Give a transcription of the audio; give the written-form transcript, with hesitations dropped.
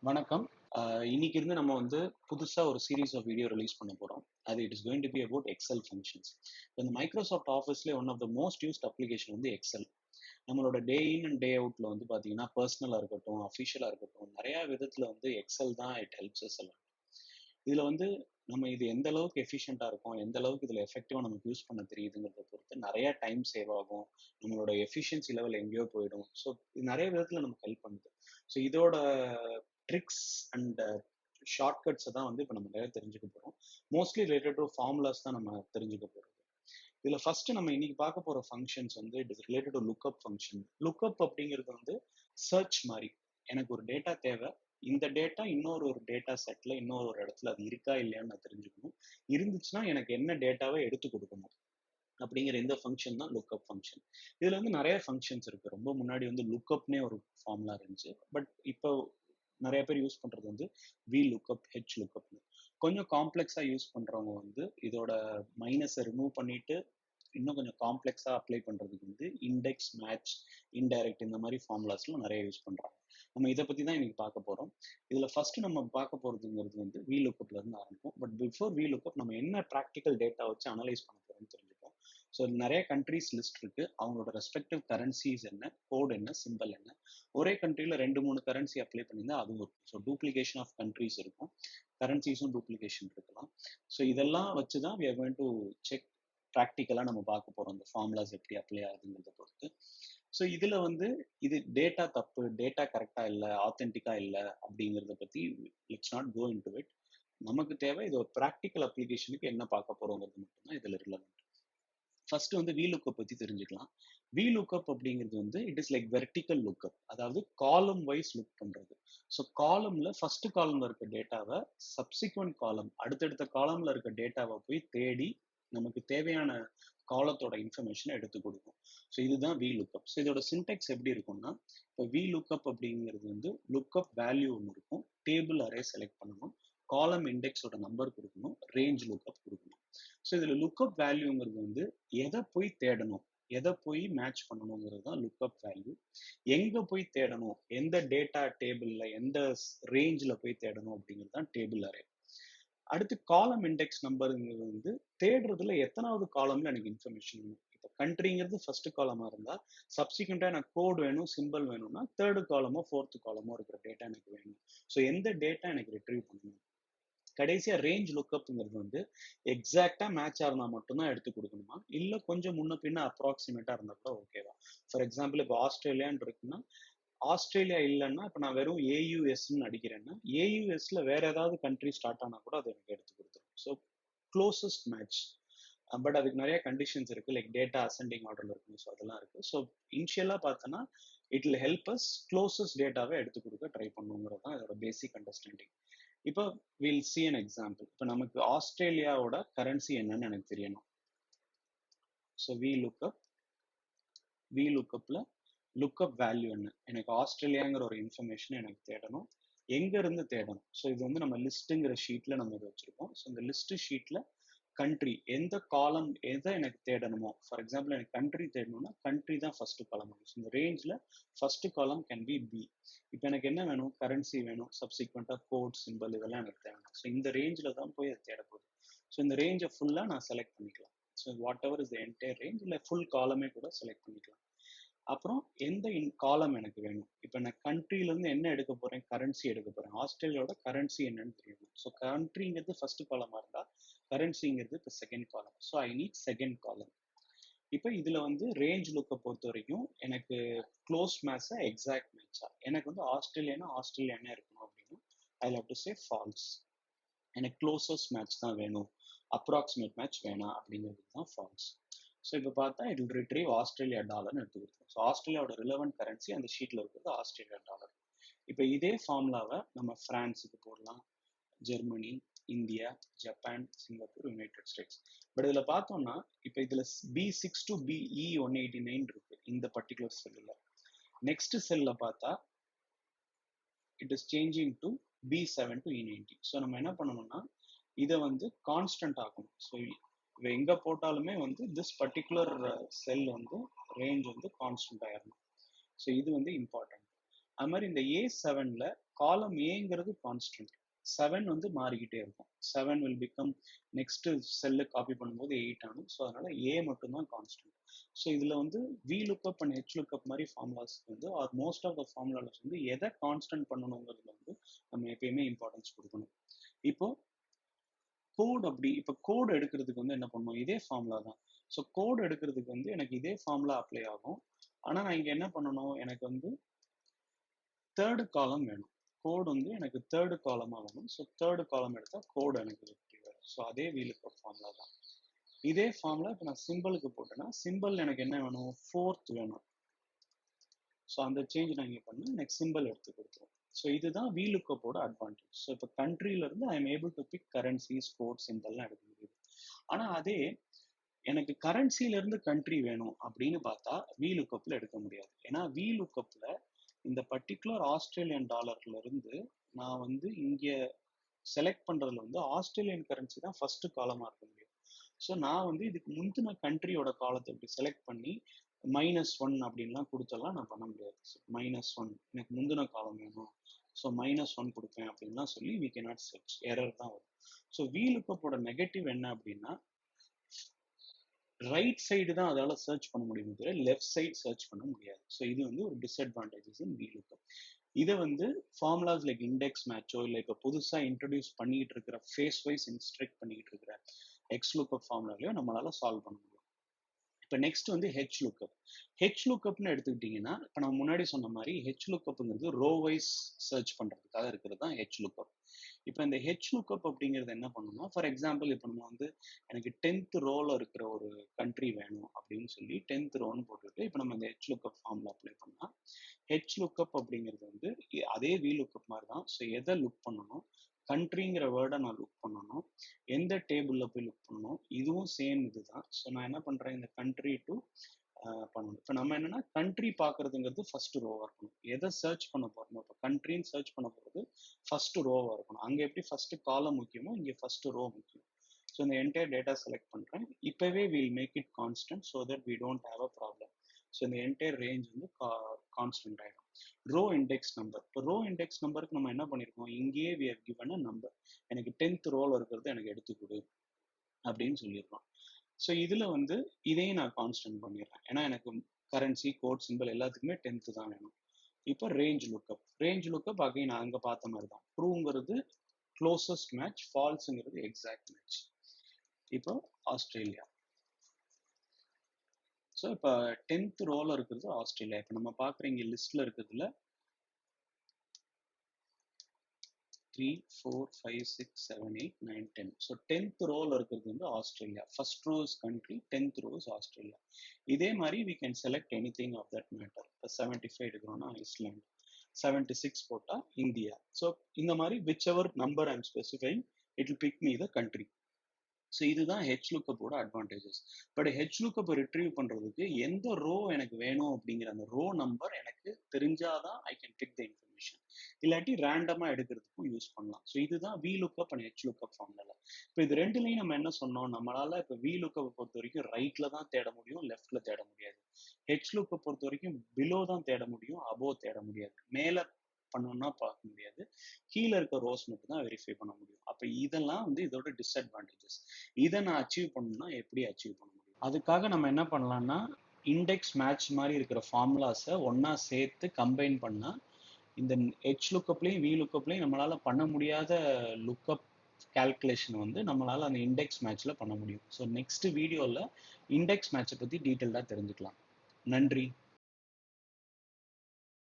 வணக்கம். இன்னைக்கு இருந்து நம்ம வந்து புதுசா ஒரு சீரிஸ் ஆஃப் வீடியோ ரிலீஸ் பண்ண போறோம். அது it is going to be about Excel functions. இந்த மைக்ரோசாஃப்ட் ஆஃபீஸ்லயே one of the most used application வந்து எக்ஸெல். நம்மளோட டே இன் அண்ட் டே அவுட்ல வந்து பார்த்தீங்கன்னா, பர்சனலா இருக்கட்டும், அஃபிஷியலா இருக்கட்டும், நெறைய விதத்துல வந்து எக்ஸெல் தான் it helps us a lot. இதுல வந்து நம்ம இது எந்த அளவுக்கு எஃபிஷியன்ட்டா இருக்கும், எந்த அளவுக்கு இதுல எஃபெக்டிவா நமக்கு யூஸ் பண்ண தெரியுதுங்கிறத பொறுத்து நெறைய டைம் சேவ் ஆகும். நம்மளோட எஃபிஷியன்சி லெவல் எங்கேயோ போயிடும். ஸோ இது நெறைய விதத்துல நமக்கு ஹெல்ப் பண்ணுது. ஸோ இதோட ட்ரிக்ஸ் அண்ட் ஷார்ட்கட்ஸ தான் வந்து இப்ப நம்ம நிறைய தெரிஞ்சுக்க போறோம். மோஸ்ட்லி ரிலேட்டட் டூ ஃபார்முலாஸ் தான் நம்ம தெரிஞ்சுக்க போறோம். இதுல ஃபர்ஸ்ட் நம்ம இன்னைக்கு பார்க்க போற ஃபங்ஷன்ஸ் வந்து it is related to lookup function. Lookup அப்படிங்கிறது வந்து சர்ச் மாதிரி. எனக்கு ஒரு டேட்டா தேவை. இந்த டேட்டா இன்னொரு டேட்டா செட்ல இன்னொரு இடத்துல அது இருக்கா இல்லையான்னு நான் தெரிஞ்சுக்கணும். இருந்துச்சுன்னா எனக்கு என்ன டேட்டாவை எடுத்து கொடுக்கணும் அப்படிங்கிற இந்த ஃபங்ஷன் தான் லுக்அப் ஃபங்ஷன். இதுல வந்து நிறைய ஃபங்ஷன்ஸ் இருக்கு. ரொம்ப முன்னாடி வந்து லுக்அப்னே ஒரு ஃபார்முலா இருந்துச்சு. பட் இப்போ நிறைய பேர் யூஸ் பண்றது வந்து வி லுக்அப், ஹெச் லுக்அப்னு. கொஞ்சம் காம்ப்ளெக்ஸா யூஸ் பண்றவங்க வந்து இதோட மைனஸை ரிமூவ் பண்ணிட்டு இன்னும் கொஞ்சம் காம்ப்ளெக்ஸா அப்ளை பண்றதுக்கு வந்து இண்டெக்ஸ், மேட்ச், இன்டைரக்ட் இந்த மாதிரி ஃபார்முலாஸ்லாம் நிறைய யூஸ் பண்றாங்க. நம்ம இதை பத்தி தான் இன்னைக்கு பார்க்க போறோம். இதுல ஃபர்ஸ்ட் நம்ம பார்க்க போறதுங்கிறது வந்து வி லுக்அப்ல இருந்து ஆரம்பிக்கும். பட் பிஃபோர் வி லுக்அப் நம்ம என்ன ப்ராக்டிக்கல் டேட்டா வச்சு அனலைஸ் பண்ண போறோம்னு தெரிஞ்சுப்போம். ஸோ நிறைய கண்ட்ரீஸ் லிஸ்ட் இருக்கு. அவங்களோட ரெஸ்பெக்டிவ் கரன்சிஸ் என்ன, கோட் என்ன, சிம்பிள் என்ன. ஒரே கண்ட்ரில 2 3 கரன்சி அப்ளை பண்ணியிருந்தா அதுவும் இருக்கும். ஸோ டூப்ளிகேஷன் ஆஃப் கண்ட்ரிஸ் இருக்கும். கரன்சிஸும் டூப்ளிகேஷன் இருக்கலாம். ஸோ இதெல்லாம் வச்சு தான் we are going to check ப்ராக்டிக்கலா நம்ம பார்க்க போறோம். இந்த ஃபார்முலாஸ் எப்படி அப்ளை ஆகுதுங்கிறத பொறுத்து. ஸோ இதுல வந்து இது டேட்டா தப்பு, டேட்டா கரெக்டா இல்ல, ஆத்தென்டிக்கா இல்ல அப்படிங்கிறத பத்தி let's not go into it. நமக்கு தேவை இது ஒரு ப்ராக்டிக்கல் அப்ளிகேஷனுக்கு என்ன பார்க்க போறோங்கிறது மட்டும்தான் இதுல ரிலவெண்ட். ஃபர்ஸ்ட் வந்து VLOOKUP பத்தி தெரிஞ்சுக்கலாம். VLOOKUP அப்படிங்கிறது வந்து it is like vertical lookup. அதாவது காலம் வைஸ் லுக் பண்றது. ஸோ காலம்ல ஃபர்ஸ்ட் காலம்ல இருக்க டேட்டாவை சப்சிக்வெண்ட் காலம் அடுத்தடுத்த காலம்ல இருக்க டேட்டாவை போய் தேடி நமக்கு தேவையான காலத்தோட இன்ஃபர்மேஷனை எடுத்து கொடுக்கும். ஸோ இதுதான் VLOOKUP. ஸோ இதோட சின்டெக்ஸ் எப்படி இருக்கும்னா, இப்போ VLOOKUP அப்படிங்கிறது வந்து லுக்அப் வேல்யூ ஒன்று இருக்கும், டேபிள் அரே செலக்ட் பண்ணணும், காலம் இண்டெக்ஸோட நம்பர் கொடுக்கணும், ரேஞ்ச் லுக்அப் கொடுக்கணும். ஸோ இதில் லுக்அப் வேல்யூங்கிறது வந்து எதை போய் தேடணும், எதை போய் மேட்ச் பண்ணணுங்கிறது தான் லுக்அப் வேல்யூ. எங்க போய் தேடணும், எந்த டேட்டா டேபிள்ல எந்த ரேஞ்சில் போய் தேடணும் அப்படிங்கிறது தான் டேபிள் அரே. அடுத்து காலம் இண்டெக்ஸ் நம்பருங்கிறது வந்து தேடுறதுல எத்தனாவது காலம்ல எனக்கு இன்ஃபர்மேஷன் வேணும். இப்போ கண்ட்ரிங்கிறது ஃபர்ஸ்ட் காலமா இருந்தா சப்சிக்வெண்டா எனக்கு கோட் வேணும், சிம்பிள் வேணும்னா தேர்டு காலமோ ஃபோர்த்து காலமோ இருக்கிற டேட்டா எனக்கு வேணும். ஸோ எந்த டேட்டா எனக்கு ரிட்ரீவ் பண்ணணும். கடைசியா ரேஞ்ச் லுக்அப்ங்கிறது வந்து எக்ஸாக்டா மேட்ச் இருந்தா மட்டும்தான் எடுத்து கொடுக்கணுமா, இல்ல கொஞ்சம் முன்ன பின்ன அப்ராக்சிமேட்டா இருந்தா கூட ஓகேவா. ஃபார் எக்ஸாம்பிள் இப்போ ஆஸ்திரேலியான்னு இருக்குன்னா, ஆஸ்திரேலியா இல்லைன்னா இப்போ நான் வெறும் ஏயுஎஸ்ன்னு அடிக்கிறேன்னா ஏயுஎஸ்ல வேற ஏதாவது கண்ட்ரி ஸ்டார்ட் ஆனா கூட அது எனக்கு எடுத்து கொடுத்துரும். So closest match. பட் அதுக்கு நிறைய கண்டிஷன்ஸ் இருக்கு, லைக் டேட்டா அசெண்டிங் ஆர்டர்ல இருக்கும். ஸோ அதெல்லாம் இருக்கு. ஸோ இனிஷியலா பார்த்தோன்னா it will help us closest டேட்டாவை எடுத்து கொடுக்க ட்ரை பண்ணுங்கிறது தான் இதோட பேசிக் அண்டர்ஸ்டாண்டிங். இப்போ வில் சி அன் எக்ஸாம்பிள். இப்போ நமக்கு ஆஸ்திரேலியாவோட கரன்சி என்னன்னு எனக்கு தெரியணும். ஸோ வி லுக்கப்ல லுக்அப் வேல்யூ என்ன, எனக்கு ஆஸ்திரேலியாங்கிற ஒரு இன்ஃபர்மேஷன் எனக்கு தேடணும். எங்க இருந்து தேடணும். ஸோ இது வந்து நம்ம லிஸ்ட்டுங்கிற ஷீட்ல நம்ம இதை வச்சிருக்கோம். ஸோ இந்த லிஸ்ட் ஷீட்ல கண்ட்ரி எந்த காலம் எதை எனக்கு தேடணுமோ, ஃபார் எக்ஸாம்பிள் எனக்கு கண்ட்ரி தேடணும்னா கண்ட்ரி தான் ஃபர்ஸ்ட் காலம். ஸோ இந்த ரேஞ்சில் first column can be B. இப்போ எனக்கு என்ன வேணும், கரன்சி வேணும், சப்சிக்வெண்ட்டாக கோட், சிம்பிள் இதெல்லாம் எனக்கு தேவை. ஸோ இந்த ரேஞ்சில் தான் போய் அது தேட போகுது. ஸோ இந்த ரேஞ்சை ஃபுல்லாக நான் செலக்ட் பண்ணிக்கலாம். So what ever is the entire range, இல்லை ஃபுல் காலமே கூட செலக்ட் பண்ணிக்கலாம். அப்புறம் எந்த காலம் எனக்கு வேணும். இப்போ நான் கண்ட்ரிலேருந்து என்ன எடுக்க போறேன், கரன்சி எடுக்க போறேன். ஆஸ்திரேலியாவோட கரன்சி என்னன்னு தெரியணும். ஸோ கண்ட்ரிங்கிறது ஃபர்ஸ்ட் காலமா இருந்தா கரன்சிங்கிறது இப்போ second column. So I need second column. இப்போ இதுல வந்து ரேஞ்ச் லுக்கை பொறுத்த வரைக்கும் எனக்கு க்ளோஸ் மேட்சா எக்ஸாக்ட் மேட்சா, எனக்கு வந்து ஆஸ்திரேலியானா இருக்கணும் அப்படின்னு I have to say false. எனக்கு க்ளோசஸ்ட் மேட்ச் தான் வேணும், அப்ராக்சிமேட் மேட்ச் வேணாம் அப்படிங்கிறது தான் ஃபால்ஸ். ஸோ இப்போ பார்த்தா இட் வில் ரிட்ரீவ் ஆஸ்திரேலியா டாலர்னு எடுத்து கொடுத்துரும். ஸோ ஆஸ்திரேலியாவோட ரிலவெண்ட் கரன்சி அந்த ஷீட்ல இருக்கிறது ஆஸ்திரேலியா டாலர். இப்போ இதே ஃபார்முலாவை நம்ம பிரான்ஸுக்கு போடலாம், Germany, India, Japan, Singapore, United states. But இதில் பார்த்தோம்னா இப்போ இதில் B6 to BE189 இருக்கு இந்த பர்டிகுலர் செல்லில். நெக்ஸ்ட் செல்ல பார்த்தா it is changing to B7 to E90. So நம்ம என்ன பண்ணணும்னா இதை வந்து கான்ஸ்டன்ட் ஆகணும். ஸோ எங்க போட்டாலுமே வந்து திஸ் பர்டிகுலர் செல் வந்து ரேஞ்ச் வந்து கான்ஸ்டன்ட் ஆயிடணும். ஸோ இது வந்து இம்பார்ட்டன்ட். அது மாதிரி இந்த A7ல காலம் ஏங்கிறது கான்ஸ்டன்ட், 7 வந்து மாறிக்கிட்டே இருக்கும். 7 will become next cell copy பண்ணும்போது 8 ஆகும். ஸோ அதனால A மட்டும்தான் கான்ஸ்டன்ட். ஸோ இதுல வந்து Vlookup and Hlookup மாதிரி ஃபார்முலாஸ் வந்து are most of the formulas வந்து எதை கான்ஸ்டன்ட் பண்ணணுங்கிறதுல வந்து நம்ம எப்பயுமே இம்பார்ட்டன்ஸ் கொடுக்கணும். இப்போ கோட் எடுக்கிறதுக்கு வந்து என்ன பண்ணுவோம், இதே ஃபார்முலா தான். ஸோ கோட் எடுக்கிறதுக்கு வந்து எனக்கு இதே ஃபார்முலா அப்ளை ஆகும். ஆனா நான் இங்க என்ன பண்ணணும், எனக்கு வந்து தேர்டு காலம் வேணும். கோட் வந்து எனக்கு தேர்டு காலமா வேணும். ஸோ தேர்டு காலம் எடுத்தா கோட் எனக்கு வெற்றி வரும். ஸோ அதே VLOOKUP ஃபார்முலா தான். இதே ஃபார்முலா இப்போ நான் சிம்பிளுக்கு போட்டேன்னா சிம்பிள் எனக்கு என்ன வேணும், ஃபோர்த் வேணும். ஸோ அந்த சேஞ்ச் நான் இங்கே பண்ணி எனக்கு சிம்பிள் எடுத்து கொடுத்துரும். ஸோ இதுதான் VLOOKUPோட அட்வான்டேஜ். ஸோ இப்போ கண்ட்ரில இருந்து I am able to pick currencies, code, சிம்பிள்லாம் எடுக்க முடியுது. ஆனா அதே எனக்கு கரன்சில இருந்து கண்ட்ரி வேணும் அப்படின்னு பார்த்தா VLOOKUPல எடுக்க முடியாது. ஏன்னா VLOOKUPல இந்த பர்டிகுலர் ஆஸ்திரேலியன் டாலர்ல இருந்து நான் வந்து இங்க செலக்ட் பண்றதுல வந்து ஆஸ்திரேலியன் கரன்சி தான் ஃபர்ஸ்ட் காலமா இருக்க முடியும். ஸோ நான் வந்து இதுக்கு முந்தின கண்ட்ரியோட காலத்தை இப்படி செலக்ட் பண்ணி -1 அப்படின்லாம் கொடுத்தெல்லாம் நான் பண்ண முடியாது. -1 எனக்கு முந்தின காலம் வேணும், ஸோ -1 கொடுப்பேன் அப்படின்லாம் சொல்லி வி கேனாட் சர்ச், எரர் தான் வரும். ஸோ VLOOKUPோட நெகட்டிவ் என்ன அப்படின்னா ரைட் சைடு தான் அதால சர்ச் பண்ண முடியும், தவிர லெஃப்ட் சைடு சர்ச் பண்ண முடியாது. ஸோ இது வந்து ஒரு டிஸ்அட்வான்டேஜஸ் இன் VLOOKUP. இதை வந்து ஃபார்முலாஸ் லைக் இண்டெக்ஸ் மேட்சோ இல்லை இப்போ புதுசாக இன்ட்ரடியூஸ் பண்ணிட்டு இருக்கிற ஃபேஸ் வைஸ் இன்ஸ்ட்ரக்ட் பண்ணிட்டு இருக்கிற XLOOKUP ஃபார்முலாலையோ நம்மளால சால்வ் பண்ண முடியும். இப்போ நெக்ஸ்ட் வந்து HLOOKUP. HLOOKUPனு எடுத்துக்கிட்டிங்கன்னா இப்போ நான் முன்னாடி சொன்ன மாதிரி HLOOKUPங்கிறது ரோ வைஸ் சர்ச் பண்ணுறதுக்காக இருக்கிறது தான் HLOOKUP. இப்போ இந்த HLOOKUP அப்படிங்கிறது என்ன பண்ணணும்னா, ஃபார் எக்ஸாம்பிள் இப்போ நம்ம வந்து எனக்கு 10th ரோல இருக்கிற ஒரு கண்ட்ரி வேணும் அப்படின்னு சொல்லி 10th ரோன்னு போட்டுட்டு இப்போ நம்ம இந்த HLOOKUP ஃபார்முலா அப்ளை பண்ணால் HLOOKUP அப்படிங்கிறது வந்து அதே VLOOKUP மாதிரி தான். ஸோ எதை லுக் பண்ணணும், கண்ட்ரிங்கிற வேர்டை நான் லுக் பண்ணணும், எந்த டேபிளில் போய் லுக் பண்ணணும், இதுவும் சேம் இதுதான். ஸோ நான் என்ன பண்ணுறேன், இந்த கண்ட்ரி டு பண்ணணும். இப்போ நம்ம என்னன்னா கண்ட்ரி பார்க்கறதுங்கிறது ஃபர்ஸ்ட் ரோவா இருக்கணும். எதை சர்ச் பண்ண போறோமோ, இப்போ கண்ட்ரின்னு சர்ச் பண்ண போகிறது ஃபர்ஸ்ட் ரோவா இருக்கணும். அங்கே எப்படி ஃபர்ஸ்ட் காலம் முக்கியமோ இங்கே ஃபர்ஸ்ட் ரோ முக்கியம். ஸோ இந்த என்டையர் டேட்டா செலக்ட் பண்ணுறேன். இப்போவே will make it constant so that we don't have a problem. So இந்த என்டையர் ரேஞ்ச் வந்து கான்ஸ்டன்ட் ஆகிடும். ரோ இண்டெக்ஸ் நம்பர், இப்போ ரோ இண்டெக்ஸ் நம்பருக்கு நம்ம என்ன பண்ணியிருக்கோம், இங்கேயே we have given a number. எனக்கு 10th ரோல இருக்கிறது எனக்கு எடுத்துக்கொடு அப்படின்னு சொல்லியிருக்கோம். ஸோ இதில் வந்து இதையும் நான் கான்ஸ்டன்ட் பண்ணிடுறேன். ஏன்னா எனக்கு கரன்சி, கோட், சிம்பிள் எல்லாத்துக்குமே 10th தான் வேணும். இப்போ ரேஞ்ச் லுக்கப் அகைன் நான் அங்கே பார்த்த மாதிரி தான். ட்ரூங்கிறது க்ளோசஸ்ட் மேட்ச், ஃபால்ஸுங்கிறது எக்ஸாக்ட் மேட்ச். இப்போ ஆஸ்திரேலியா. ஸோ இப்போ 10th ரோல இருக்கிறது ஆஸ்திரேலியா. இப்போ நம்ம பார்க்குற இங்கே லிஸ்ட்ல இருக்கிறதுல 3, 4, 5, 6, 7, 8, 9, 10. ஸோ 10th ரோல இருக்கிறது வந்து Australia. First row is country, 10th row is Australia. இதே மாதிரி we can select anything of that matter. இப்போ 75 எடுக்கிறோம்னா ஐஸ்லாண்ட், 76 போட்டால் இந்தியா. ஸோ இந்த மாதிரி which ever number I'm specifying, it will pick me the country. So இதுதான் HLOOKUPோட advantages. But HLOOKUP retrieve பண்ணுறதுக்கு எந்த row எனக்கு வேணும் அப்படிங்கிற அந்த ரோ நம்பர் எனக்கு தெரிஞ்சாதான் I can pick the information. இல்லாட்டி ரேண்டமாக எடுக்கிறதுக்கும் யூஸ் பண்ணலாம். ஸோ இதுதான் VLOOKUP அண்ட் HLOOKUP ஃபார்முலா. இப்போ இது ரெண்டுலையும் நம்ம என்ன சொன்னோம், நம்மளால இப்போ VLOOKUP பொறுத்த வரைக்கும் ரைட்ல தான் தேட முடியும், லெஃப்ட்ல தேட முடியாது. HLOOKUP பொறுத்த வரைக்கும் பிலோ தான் தேட முடியும், அபோவ் தேட முடியாது. மேலே பண்ணணும்னா பார்க்க முடியாது, கீழே இருக்க ரோஸ் மட்டும் தான் வெரிஃபை பண்ண முடியும். அப்போ இதெல்லாம் வந்து இதோட டிஸ்அட்வான்டேஜஸ். இதை நான் அச்சீவ் பண்ணணும்னா எப்படி அச்சீவ் பண்ண முடியும், அதுக்காக நம்ம என்ன பண்ணலாம்னா இண்டெக்ஸ் மேட்ச் மாதிரி இருக்கிற ஃபார்முலாஸை ஒன்னா சேர்த்து கம்பைன் பண்ணா இந்த HLOOKUPலையும் VLOOKUPலையும் நம்மளால பண்ண முடியாத லுக்கப் கால்குலேஷன் வந்து நம்மளால அந்த இண்டெக்ஸ் மேட்ச்ல பண்ண முடியும். ஸோ நெக்ஸ்ட் வீடியோவில் இண்டெக்ஸ் மேட்சை பற்றி டீட்டெயில்டாக தெரிஞ்சுக்கலாம். நன்றி.